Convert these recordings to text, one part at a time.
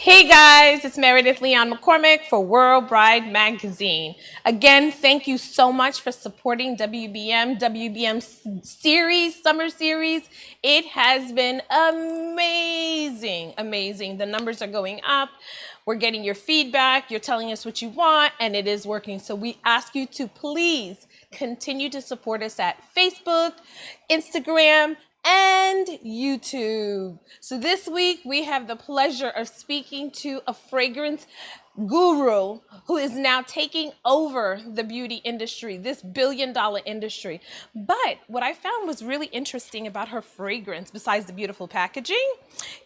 Hey guys, it's Meredith Leon McCormick for World Bride Magazine. Again, thank you so much for supporting WBM series, summer series. It has been amazing, amazing. The numbers are going up. We're getting your feedback. You're telling us what you want, and it is working. So we ask you to please continue to support us at Facebook, Instagram, and YouTube. So this week we have the pleasure of speaking to a fragrance guru who is now taking over the beauty industry, this billion-dollar industry. But what I found was really interesting about her fragrance, besides the beautiful packaging,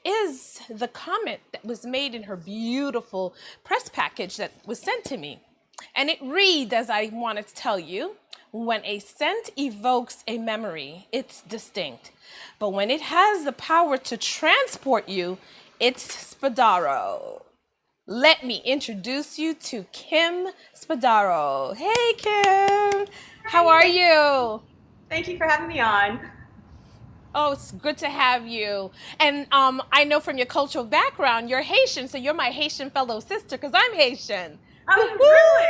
is the comment that was made in her beautiful press package that was sent to me. And it reads, as I wanted to tell you, when a scent evokes a memory, it's distinct. But when it has the power to transport you, it's Spadaro. Let me introduce you to Kim Spadaro. Hey, Kim. How Hi, are you? thank you for having me on. Oh, it's good to have you. And I know from your cultural background, you're Haitian, so you're my Haitian fellow sister because I'm Haitian. Oh, really?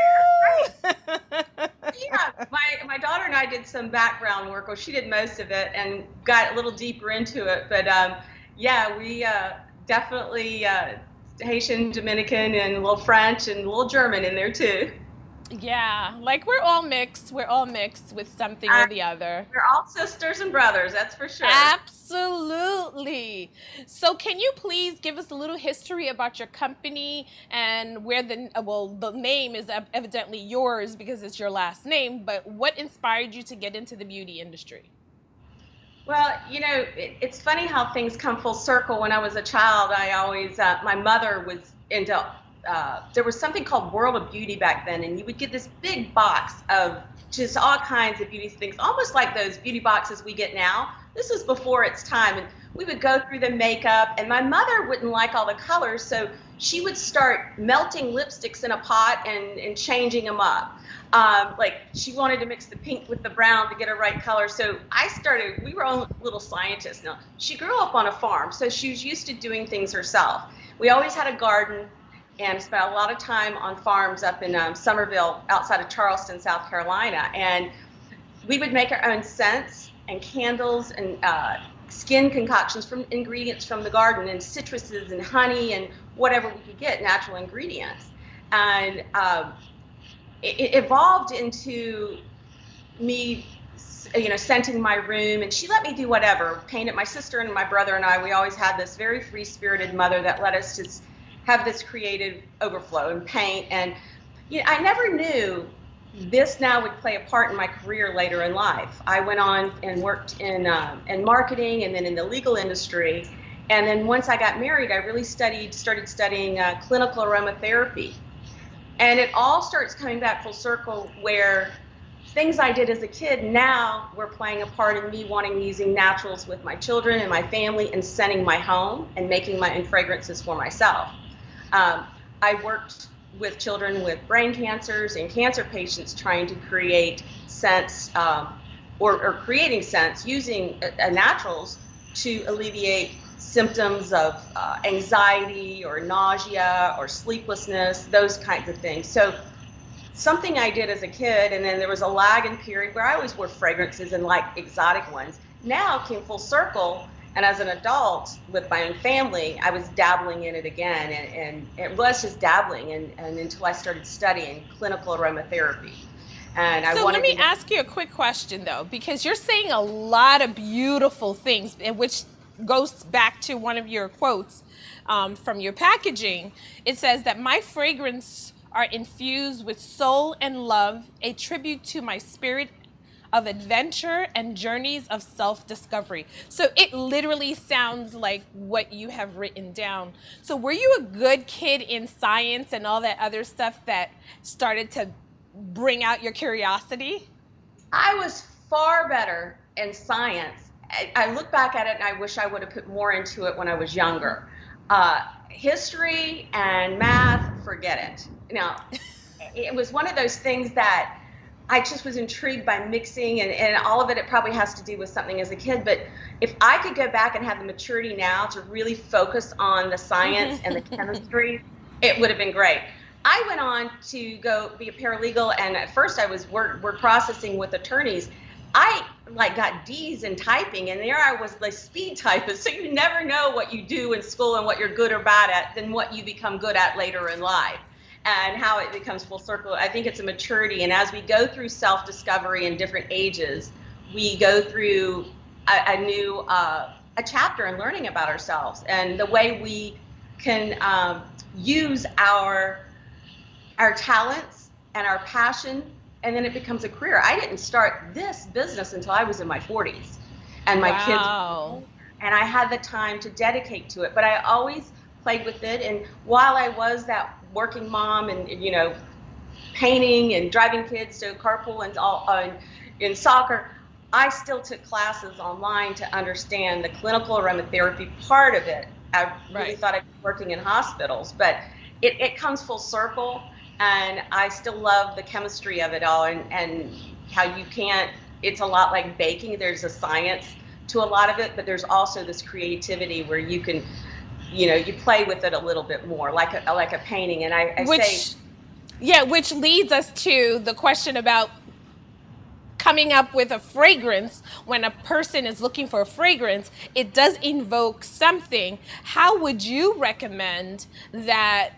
Great. Woo-hoo! Yeah, my daughter and I did some background work, or she did most of it, and got a little deeper into it. But yeah, we definitely Haitian, Dominican, and a little French and a little German in there too. Yeah, like we're all mixed. We're all mixed with something Uh, or the other. we're all sisters and brothers, that's for sure. Absolutely. So, can you please give us a little history about your company and where the name is evidently yours because it's your last name, but what inspired you to get into the beauty industry? Well, it's funny how things come full circle. When I was a child, my mother was into, there was something called World of Beauty back then, and you would get this big box of just all kinds of beauty things, almost like those beauty boxes we get now. This was before its time, and we would go through the makeup, and my mother wouldn't like all the colors, so she would start melting lipsticks in a pot and changing them up. Like she wanted to mix the pink with the brown to get a right color. So we were all little scientists. Now, she grew up on a farm, so she was used to doing things herself. We always had a garden and spent a lot of time on farms up in Somerville, outside of Charleston, South Carolina. And we would make our own scents and candles and skin concoctions from ingredients from the garden and citruses and honey and whatever we could get, natural ingredients. And it evolved into me, scenting my room, and she let me do whatever, paint it. My sister and my brother and I, we always had this very free-spirited mother that let us just have this creative overflow and paint. And I never knew this now would play a part in my career later in life. I went on and worked in marketing and then in the legal industry. And then once I got married, I really started studying clinical aromatherapy. And it all starts coming back full circle where things I did as a kid now were playing a part in me wanting using naturals with my children and my family and scenting my home and making my own fragrances for myself. Um, I worked with children with brain cancers and cancer patients trying to create scents, or creating scents using naturals to alleviate symptoms of anxiety or nausea or sleeplessness, those kinds of things. So something I did as a kid, and then there was a lagging period where I always wore fragrances and like exotic ones. Now came full circle, and as an adult with my own family, I was dabbling in it again, and it was just dabbling, and until I started studying clinical aromatherapy, and I So let wanted me to. ask you a quick question though, because you're saying a lot of beautiful things, and which goes back to one of your quotes from your packaging. It says that my fragrance are infused with soul and love, a tribute to my spirit of adventure and journeys of self-discovery. So it literally sounds like what you have written down. So were you a good kid in science and all that other stuff that started to bring out your curiosity? I was far better in science. I look back at it and I wish I would have put more into it when I was younger. History and math, forget it. Now, it was one of those things that I just was intrigued by mixing, and all of it. It probably has to do with something as a kid. But if I could go back and have the maturity now to really focus on the science and the chemistry, it would have been great. I went on to go be a paralegal, and at first I was word processing with attorneys. I like got D's in typing, and there I was, like, speed typist. So you never know what you do in school and what you're good or bad at, than what you become good at later in life, and how it becomes full circle. I think it's a maturity, and as we go through self-discovery in different ages, we go through a new a chapter in learning about ourselves and the way we can use our talents and our passion, and then it becomes a career. I didn't start this business until I was in my 40s, and my kids were Wow. older, and I had the time to dedicate to it. But I always played with it, and while I was that working mom, and painting and driving kids to carpool and all in soccer, I still took classes online to understand the clinical aromatherapy part of it. I really Right. thought I'd be working in hospitals, but it comes full circle, and I still love the chemistry of it all, and how you can't, it's a lot like baking. There's a science to a lot of it, but there's also this creativity where you can, you play with it a little bit more, like a painting. And I say, Which, yeah, which leads us to the question about coming up with a fragrance. When a person is looking for a fragrance, it does invoke something. How would you recommend that,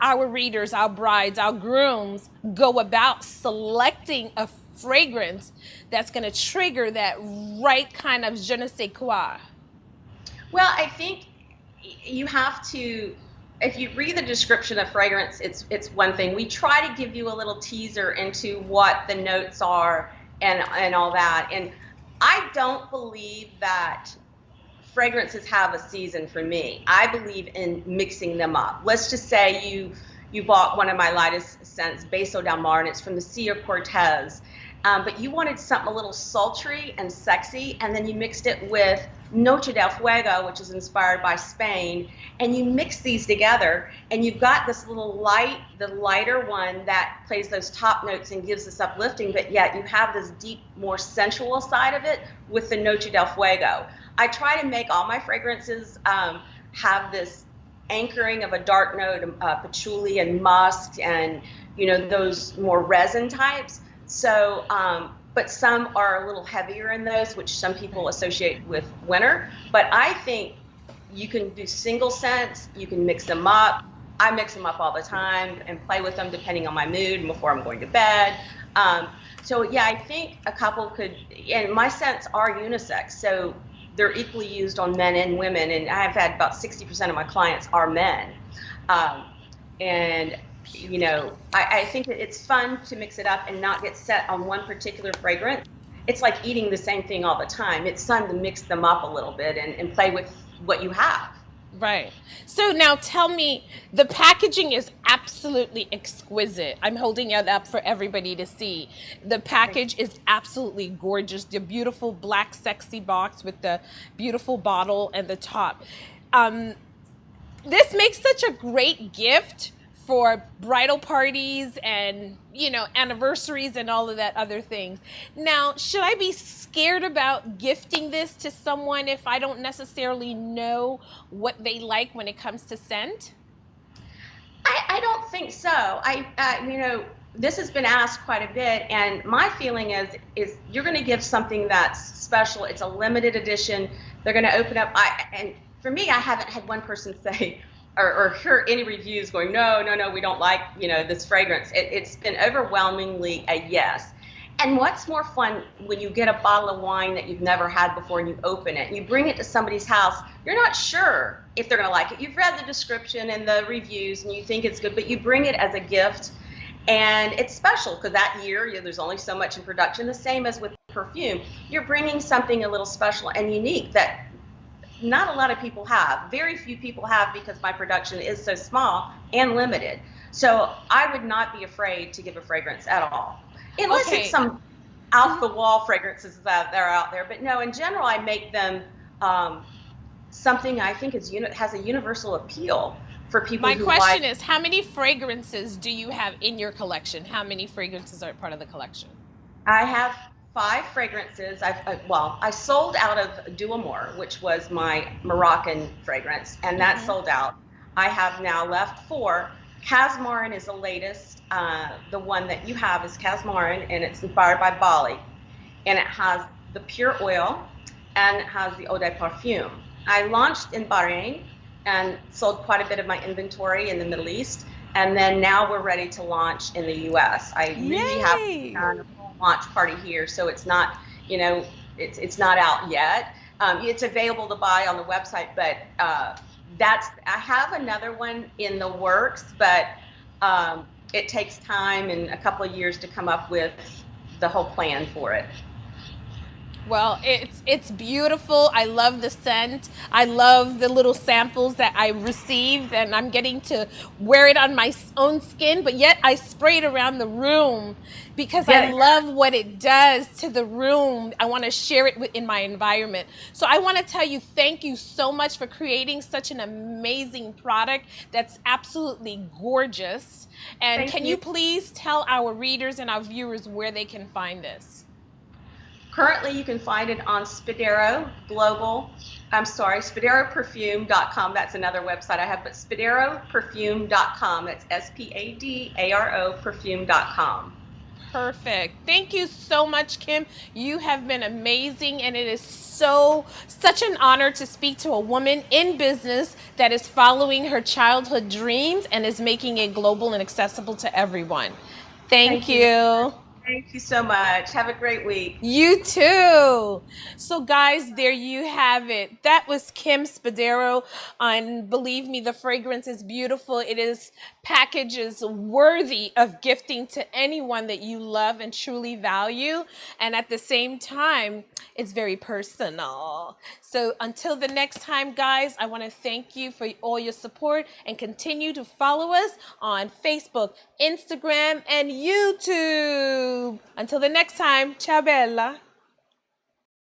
our readers, our brides, our grooms go about selecting a fragrance that's going to trigger that right kind of je ne sais quoi? well, I think you have to, if you read the description of fragrance, it's one thing. We try to give you a little teaser into what the notes are, and all that. And I don't believe that fragrances have a season for me. I believe in mixing them up. Let's just say you bought one of my lightest scents, Beso del Mar, and it's from the Sea of Cortez. But you wanted something a little sultry and sexy, and then you mixed it with Noche del Fuego, which is inspired by Spain, and you mix these together, and you've got this little the lighter one that plays those top notes and gives this uplifting, but yet you have this deep, more sensual side of it with the Noche del Fuego. I try to make all my fragrances have this anchoring of a dark note, patchouli and musk, and those more resin types. So, but some are a little heavier in those, which some people associate with winter. But I think you can do single scents, you can mix them up. I mix them up all the time and play with them depending on my mood and before I'm going to bed. So yeah, I think a couple could, and my scents are unisex, so they're equally used on men and women. And I've had about 60% of my clients are men. Um, and I think that it's fun to mix it up and not get set on one particular fragrance. It's like eating the same thing all the time. It's fun to mix them up a little bit, and play with what you have. Right. So now tell me, the packaging is absolutely exquisite. I'm holding it up for everybody to see. The package is absolutely gorgeous. The beautiful black sexy box with the beautiful bottle and the top. Um, this makes such a great gift for bridal parties and anniversaries and all of that other things. Now, should I be scared about gifting this to someone if I don't necessarily know what they like when it comes to scent? I don't think so. This has been asked quite a bit, and my feeling is you're going to give something that's special. It's a limited edition. They're going to open up. And for me, I haven't had one person say or hear any reviews going, no, no, no, we don't like this fragrance. It's been overwhelmingly a yes. And what's more fun when you get a bottle of wine that you've never had before and you open it and you bring it to somebody's house, you're not sure if they're going to like it. You've read the description and the reviews and you think it's good, but you bring it as a gift, and it's special because that year there's only so much in production. The same as with perfume. You're bringing something a little special and unique that not a lot of people have. Very few people have, because my production is so small and limited. So I would not be afraid to give a fragrance at all. Unless it's Okay. some out the wall fragrances that are out there. But no, in general, I make them something I think has a universal appeal. for people My who like. question is, how many fragrances do you have in your collection? How many fragrances are part of the collection? I have 5 fragrances. Well, I sold out of Du Amour, which was my Moroccan fragrance, and that Mm-hmm. sold out. I have now left 4. Casmarin is the latest. The one that you have is Casmarin, and it's inspired by Bali, and it has the pure oil, and it has the eau de parfum. I launched in Bahrain and sold quite a bit of my inventory in the Middle East, and then now we're ready to launch in the US. I really have Yay! done a full launch party here, so it's not, you know, it's not out yet. It's available to buy on the website, but I have another one in the works, but it takes time and a couple of years to come up with the whole plan for it. Well, it's beautiful. I love the scent. I love the little samples that I received, and I'm getting to wear it on my own skin, but yet I spray it around the room because I Yeah, love what it does to the room. I want to share it in my environment. So I want to tell you thank you so much for creating such an amazing product that's absolutely gorgeous. And thank can you. you please tell our readers and our viewers where they can find this? Currently, you can find it on Spadaro Global. I'm sorry, SpadaroPerfume.com. That's another website I have, but SpadaroPerfume.com. That's SPADARO Perfume.com. Perfect. Thank you so much, Kim. You have been amazing, and it is such an honor to speak to a woman in business that is following her childhood dreams and is making it global and accessible to everyone. Thank Thank you. you. Thank you so much. Have a great week. You too. So, guys, there you have it. That was Kim Spadaro. And believe me, the fragrance is beautiful. It is packages worthy of gifting to anyone that you love and truly value. And at the same time, it's very personal. So, until the next time, guys, I want to thank you for all your support and continue to follow us on Facebook, Instagram, and YouTube. Until the next time, ciao bella.